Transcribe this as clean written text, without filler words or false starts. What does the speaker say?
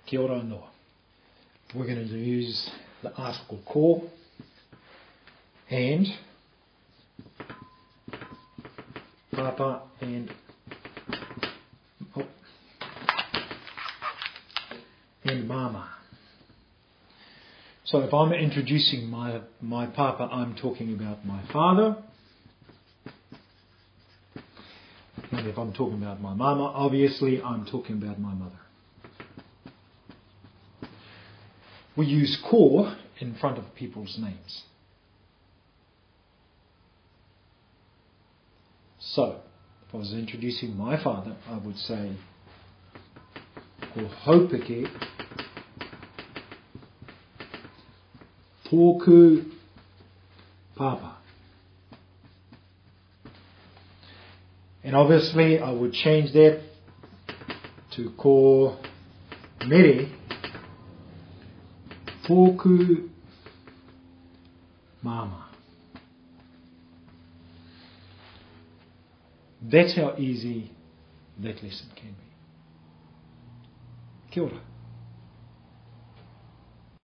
Kia ora noa. We're going to use the article ko and papa and mama. So if I'm introducing my papa, I'm talking about my father. And if I'm talking about my mama, obviously I'm talking about my mother. We use ko in front of people's names. So, if I was introducing my father, I would say ko haupeke tōku papa. And obviously I would change that to ko mere tōku mama. That's how easy that lesson can be. Kia ora.